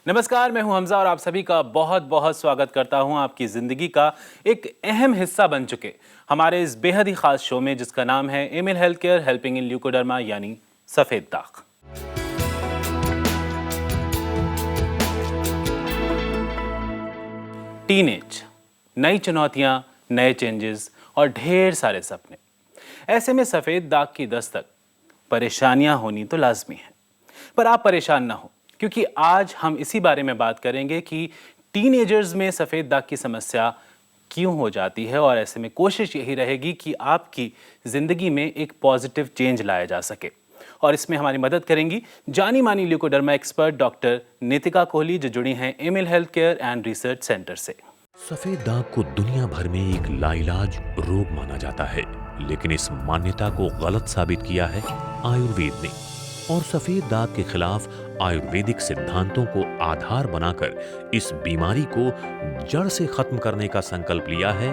नमस्कार, मैं हूं हमजा और आप सभी का बहुत बहुत स्वागत करता हूं आपकी ज़िंदगी का एक अहम हिस्सा बन चुके हमारे इस बेहद ही ख़ास शो में, जिसका नाम है Amil health care helping in leucoderma, यानी सफ़ेद दाग। टीनेज, नई चुनौतियां, नए चेंजेस और ढेर सारे सपने। ऐसे में सफ़ेद दाग की दस्तक, परेशानियां होनी तो लाजमी है। पर आप परेशान ना हो, क्योंकि आज हम इसी बारे में बात करेंगे कि टीनेजर्स में सफ़ेद दाग की समस्या क्यों हो जाती है, और ऐसे में कोशिश यही रहेगी कि आपकी ज़िंदगी में एक पॉजिटिव चेंज लाया जा सके। और इसमें हमारी मदद करेंगी जानी मानी leucoderma expert doctor Nitika Kohli, जो जुड़ी हैं Amil health care and research centre से। सफेद दाग को दुनिया भर में एक लाइलाज रोग माना जाता है, लेकिन इस मान्यता को गलत साबित किया है आयुर्वेद ने। और सफेद दाग के खिलाफ आयुर्वेदिक सिद्धांतों को आधार बनाकर इस बीमारी को जड़ से खत्म करने का संकल्प लिया है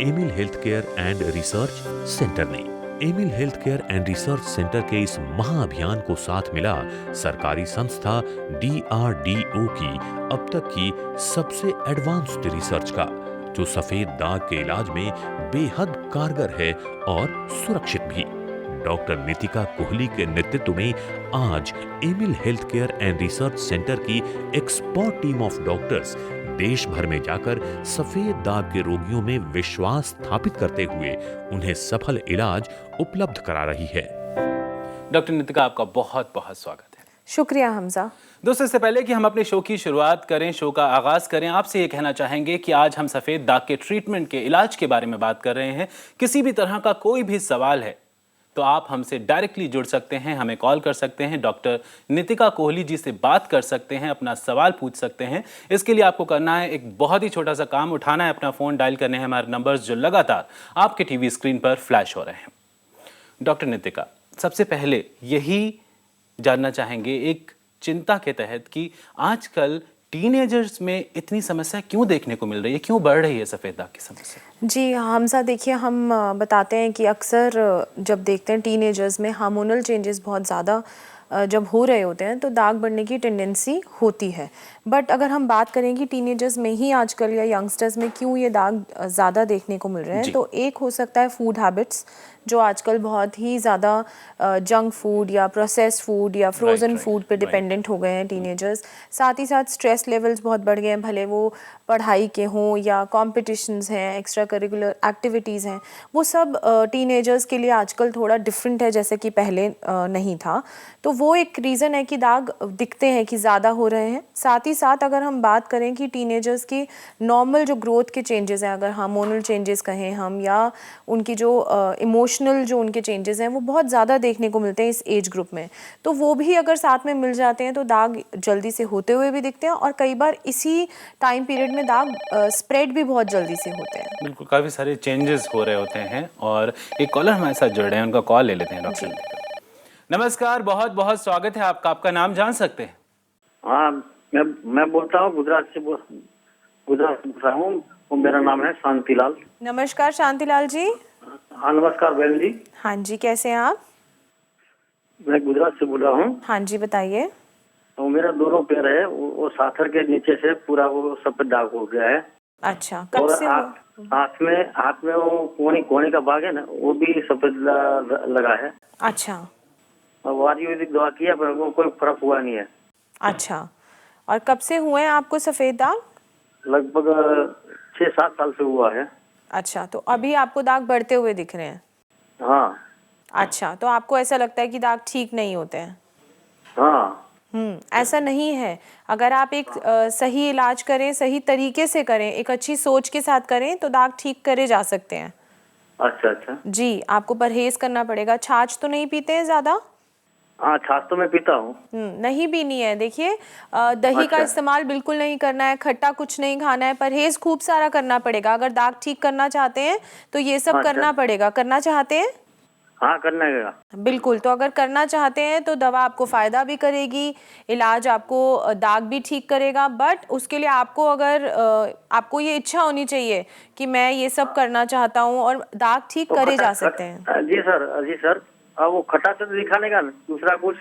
Amil health care and research centre ने। Amil health care and research centre के इस महाअभियान को साथ मिला सरकारी संस्था DRDO की अब तक की सबसे एडवांस्ड रिसर्च का, जो सफेद दाग के इलाज में बेहद कारगर है और सुरक्षित भी। डॉक्टर नितिका कोहली के नेतृत्व में आज Amil health care and research centre की एक्सपर्ट टीम ऑफ डॉक्टर्स देश भर में जाकर सफेद दाग के रोगियों में विश्वास स्थापित करते हुए उन्हें सफल इलाज उपलब्ध करा रही है। डॉक्टर नितिका, आपका बहुत बहुत स्वागत है। शुक्रिया हमजा। दोस्तों, इससे पहले कि हम अपने शो की शुरुआत करें, शो का आगाज करें, आपसे ये कहना चाहेंगे कि आज हम सफ़ेद दाग के ट्रीटमेंट के इलाज के बारे में बात कर रहे हैं। किसी भी तरह का कोई भी सवाल है तो आप हमसे डायरेक्टली जुड़ सकते हैं, हमें कॉल कर सकते हैं, डॉक्टर नितिका कोहली जी से बात कर सकते हैं, अपना सवाल पूछ सकते हैं। इसके लिए आपको करना है एक बहुत ही छोटा सा काम, उठाना है अपना फ़ोन, डायल करने हैं हमारे नंबर्स जो लगातार आपके टीवी स्क्रीन पर फ्लैश हो रहे हैं। डॉक्टर नितिका, सबसे पहले यही जानना चाहेंगे एक चिंता के तहत कि आजकल टीनेजर्स में इतनी समस्या क्यों देखने को मिल रही है, क्यों बढ़ रही है सफ़ेद दाग की समस्या? जी हमजा, देखिए हम बताते हैं कि अक्सर जब देखते हैं टीनेजर्स में हार्मोनल चेंजेस बहुत ज़्यादा जब हो रहे होते हैं तो दाग बढ़ने की टेंडेंसी होती है। बट अगर हम बात करें कि टीनेजर्स में ही आजकल या यंगस्टर्स में क्यों ये दाग ज़्यादा देखने को मिल रहे हैं, तो एक हो सकता है फूड हैबिट्स, जो आजकल बहुत ही ज़्यादा जंक फूड या प्रोसेस्ड फूड या फ्रोज़न फूड पे डिपेंडेंट हो गए हैं टीनेजर्स। साथ ही साथ स्ट्रेस लेवल्स बहुत बढ़ गए हैं, भले वो पढ़ाई के हों या कॉम्पिटिशन्स हैं, एक्स्ट्रा करिकुलर एक्टिविटीज़ हैं, वो सब टीनेजर्स के लिए आजकल थोड़ा डिफरेंट है, जैसे कि पहले नहीं था। तो वो एक रीज़न है कि दाग दिखते हैं कि ज़्यादा हो रहे हैं। साथ ही साथ अगर हम बात करें कि टीनेजर्स की नॉर्मल जो ग्रोथ के चेंजेस हैं, अगर हार्मोनल चेंजेस कहें हम, या उनकी जो इमोशनल जो उनके चेंजेस हैं, वो बहुत ज़्यादा देखने को मिलते हैं इस एज ग्रुप में, तो वो भी अगर साथ में मिल जाते हैं तो दाग जल्दी से होते हुए भी दिखते हैं, और कई बार इसी टाइम पीरियड में दाग स्प्रेड भी बहुत जल्दी से होते हैं। बिल्कुल, काफ़ी सारे चेंजेस हो रहे होते हैं। और एक कॉलर हमारे साथ जुड़ रहे हैं, उनका कॉल ले लेते हैं डॉक्टर। नमस्कार, बहुत बहुत स्वागत है आपका, आपका नाम जान सकते हैं? हाँ, मैं बोलता हूँ गुजरात से बोल रहा हूँ, मेरा नाम है शांतिलाल। नमस्कार शांतिलाल जी। हाँ नमस्कार बहन जी। हाँ जी, कैसे हैं आप? मैं गुजरात से बोल रहा हूँ। हाँ जी, बताइए। तो मेरा दोनों पैर है वो साथर के नीचे से पूरा वो सफेद दाग हो गया है। अच्छा, कब और से हाथ में वो कोहनी का भाग है ना, वो भी सफेद लगा है। अच्छा। और आयुर्वेदिक दवा किया पर वो कोई फर्क हुआ नहीं है। अच्छा, और कब से हुए हैं आपको सफ़ेद दाग? लगभग 6-7 साल से हुआ है। अच्छा, तो अभी आपको दाग बढ़ते हुए दिख रहे हैं? हाँ। अच्छा, तो आपको ऐसा लगता है कि दाग ठीक नहीं होते हैं? हाँ। ऐसा नहीं है। अगर आप एक सही इलाज करें, सही तरीके से करें, एक अच्छी सोच के साथ करें, तो दाग ठीक करे जा सकते हैं। अच्छा। जी, आपको परहेज करना पड़ेगा। छाछ तो नहीं पीते हैं ज़्यादा? हाँ, छाछ तो मैं पीता हूँ। नहीं पीनी है। देखिए, दही का इस्तेमाल बिल्कुल नहीं करना है, खट्टा कुछ नहीं खाना है, परहेज खूब सारा करना पड़ेगा। अगर दाग ठीक करना चाहते हैं तो ये सब करना पड़ेगा। करना चाहते हैं? हाँ, करना है। बिल्कुल। तो अगर करना चाहते हैं तो दवा आपको फ़ायदा भी करेगी, इलाज आपको दाग भी ठीक करेगा, बट उसके लिए आपको अगर आपको ये इच्छा होनी चाहिए कि मैं ये सब करना चाहता हूँ, और दाग ठीक करे जा सकते हैं। जी सर। अब वो खट्टा से दिखाने का दूसरा कुछ?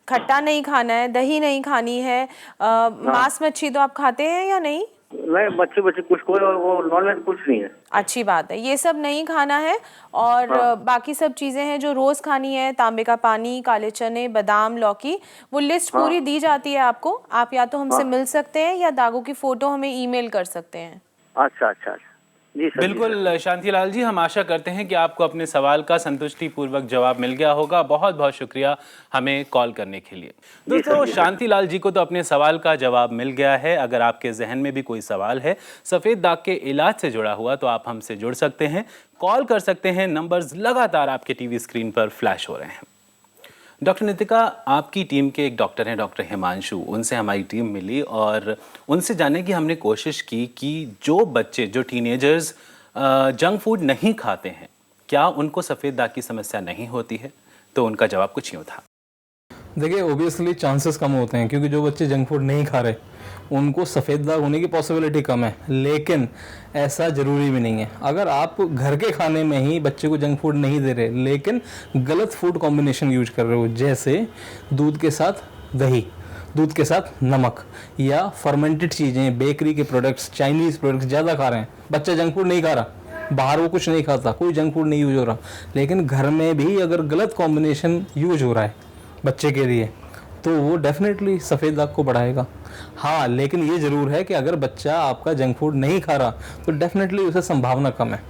खट्टा नहीं खाना है, दही नहीं खानी है, मांस मच्छी तो आप खाते हैं या नहीं? नहीं, मच्छी बच्ची कुछ कोई वो नॉन वेज कुछ नहीं है। अच्छी बात है, ये सब नहीं खाना है। और बाकी सब चीज़ें हैं जो रोज़ खानी है, तांबे का पानी, काले चने, बादाम, लौकी, वो लिस्ट पूरी दी जाती है आपको। आप या तो हमसे मिल सकते हैं या दागों की फ़ोटो हमें ईमेल कर सकते हैं। अच्छा अच्छा अच्छा, जी सर। बिल्कुल शांतिलाल जी, हम आशा करते हैं कि आपको अपने सवाल का संतुष्टिपूर्वक जवाब मिल गया होगा। बहुत बहुत शुक्रिया हमें कॉल करने के लिए। दोस्तों, शांतिलाल जी को तो अपने सवाल का जवाब मिल गया है। अगर आपके जहन में भी कोई सवाल है सफ़ेद दाग के इलाज से जुड़ा हुआ तो आप हमसे जुड़ सकते हैं, कॉल कर सकते हैं। नंबर्स लगातार आपके टीवी स्क्रीन पर फ्लैश हो रहे हैं। डॉक्टर नितिका, आपकी टीम के एक डॉक्टर हैं, डॉक्टर हिमांशु, उनसे हमारी टीम मिली और उनसे जानने की हमने कोशिश की कि जो बच्चे, जो टीनेजर्स जंक फूड नहीं खाते हैं, क्या उनको सफ़ेद दाग की समस्या नहीं होती है? तो उनका जवाब कुछ यूँ था। देखिए, ओबियसली चांसेस कम होते हैं क्योंकि जो बच्चे जंक फूड नहीं खा रहे उनको सफ़ेद दाग होने की पॉसिबिलिटी कम है, लेकिन ऐसा ज़रूरी भी नहीं है। अगर आप घर के खाने में ही बच्चे को जंक फूड नहीं दे रहे लेकिन गलत फूड कॉम्बिनेशन यूज कर रहे हो, जैसे दूध के साथ दही, दूध के साथ नमक, या फर्मेंटेड चीज़ें, बेकरी के प्रोडक्ट्स, चाइनीज़ प्रोडक्ट्स ज़्यादा खा रहे हैं, बच्चा जंक फूड नहीं खा रहा, बाहर वो कुछ नहीं खाता, कोई जंक फूड नहीं यूज हो रहा, लेकिन घर में भी अगर गलत कॉम्बिनेशन यूज हो रहा है बच्चे के लिए तो वो डेफिनेटली सफ़ेद दाग को बढ़ाएगा। हाँ, लेकिन ये ज़रूर है कि अगर बच्चा आपका जंक फूड नहीं खा रहा तो डेफिनेटली उसे संभावना कम है।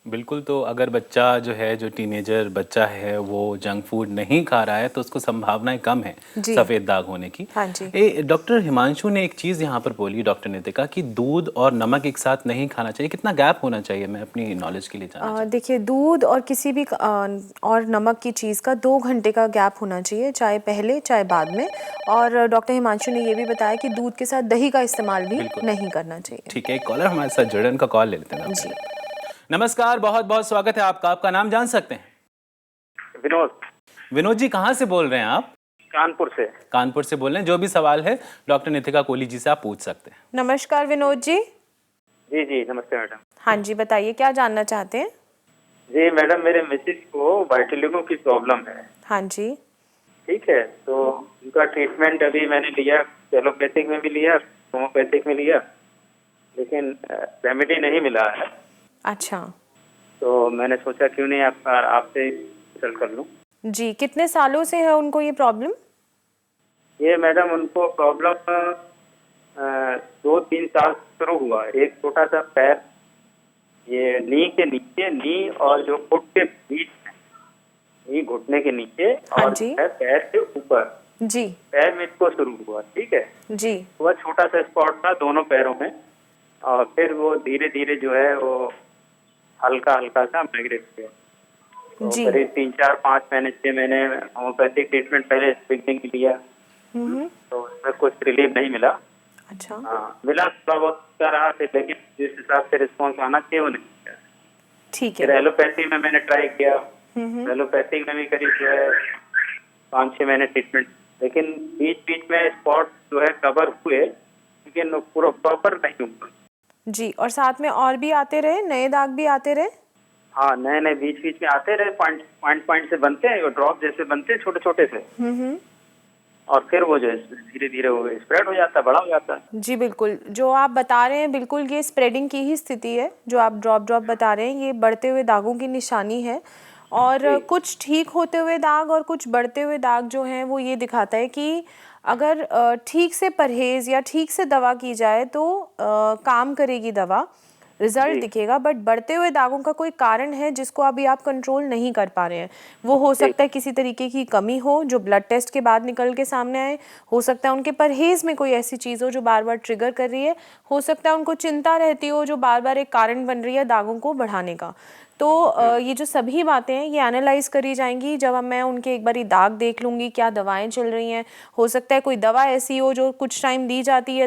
बिल्कुल, तो अगर बच्चा जो है, जो टीनेजर बच्चा है, वो जंक फूड नहीं खा रहा है तो उसको संभावनाएं कम है सफ़ेद दाग होने की। हाँ जी। डॉक्टर हिमांशु ने एक चीज़ यहाँ पर बोली, डॉक्टर नितिका, कि दूध और नमक एक साथ नहीं खाना चाहिए। कितना गैप होना चाहिए? मैं अपनी नॉलेज के लिए जानना देखिए, दूध और किसी भी और नमक की चीज़ का 2 घंटे का गैप होना चाहिए, चाहे पहले चाहे बाद में। और डॉक्टर हिमांशु ने ये भी बताया कि दूध के साथ दही का इस्तेमाल भी नहीं करना चाहिए। ठीक है, एक कॉलर हमारे साथ जुड़े, उनका कॉल ले लेते हैं जी। नमस्कार, बहुत बहुत स्वागत है आपका। आपका नाम जान सकते हैं? विनोद। विनोद जी, कहाँ से बोल रहे हैं आप? कानपुर से। कानपुर से बोल रहे हैं। जो भी सवाल है डॉक्टर नितिका कोहली जी से आप पूछ सकते हैं। नमस्कार विनोद जी। जी जी, नमस्ते मैडम। हाँ जी, बताइए क्या जानना चाहते हैं? जी मैडम, मेरे मिसेज को वाइटिलिगो की प्रॉब्लम है। हाँ जी। ठीक है, तो उनका ट्रीटमेंट अभी मैंने लिया, एलोपैथिक में भी लिया, होम्योपैथिक में लिया, लेकिन रेमेडी नहीं मिला है। अच्छा। तो मैंने सोचा क्यों नहीं आपसे कंसल्ट कर लूं। जी, कितने सालों से है उनको ये प्रॉब्लम? ये मैडम उनको प्रॉब्लम 2-3 साल शुरू हुआ। एक छोटा सा पैर, ये नी के नीचे, नी और जो फुट के बीच में, नी घुटने के नीचे और पैर के ऊपर जी, पैर में इसको शुरू हुआ। ठीक है जी। वह छोटा सा स्पॉट था दोनों पैरों में, और फिर वो धीरे धीरे जो है वो हल्का हल्का सा माइग्रेट किया। तो करीब 3-4-5 महीने से मैंने होम्योपैथिक ट्रीटमेंट पहले बिगनिंग में लिया, तो उसमें कुछ रिलीफ नहीं मिला। अच्छा। हाँ, मिला थोड़ा बहुत कर रहा था, लेकिन जिस हिसाब से रिस्पॉन्स आना चाहिए वो नहीं किया। ठीक फिर है। एलोपैथी में मैंने ट्राई किया, एलोपैथिक में भी करीब जो है 5-6 महीने ट्रीटमेंट, लेकिन बीच बीच में स्पॉट जो है कवर हुए, लेकिन पूरा प्रॉपर नहीं हुआ। जी, और साथ में और भी आते रहे, नए दाग भी आते रहे? हाँ, नए नए बीच बीच में आते रहे, पॉइंट से बनते हैं, ड्रॉप जैसे बनते हैं छोटे छोटे से, और फिर वो जो धीरे धीरे वो स्प्रेड हो जाता है, बड़ा हो जाता है। जी बिल्कुल, जो आप बता रहे हैं बिल्कुल ये स्प्रेडिंग की ही स्थिति है। जो आप ड्रॉप ड्रॉप बता रहे हैं ये बढ़ते हुए दागों की निशानी है। और कुछ ठीक होते हुए दाग और कुछ बढ़ते हुए दाग जो हैं वो ये दिखाता है कि अगर ठीक से परहेज़ या ठीक से दवा की जाए तो काम करेगी दवा, रिजल्ट दिखेगा। बट बढ़ते हुए दागों का कोई कारण है जिसको अभी आप कंट्रोल नहीं कर पा रहे हैं। वो हो सकता है किसी तरीके की कमी हो जो ब्लड टेस्ट के बाद निकल के सामने आए, हो सकता है उनके परहेज़ में कोई ऐसी चीज़ हो जो बार बार ट्रिगर कर रही है, हो सकता है उनको चिंता रहती हो जो बार बार एक कारण बन रही है दागों को बढ़ाने का। तो ये जो सभी बातें हैं ये एनालाइज करी जाएंगी जब मैं उनके एक बारी दाग देख लूँगी, क्या दवाएं चल रही हैं। हो सकता है कोई दवा ऐसी हो जो कुछ टाइम दी जाती है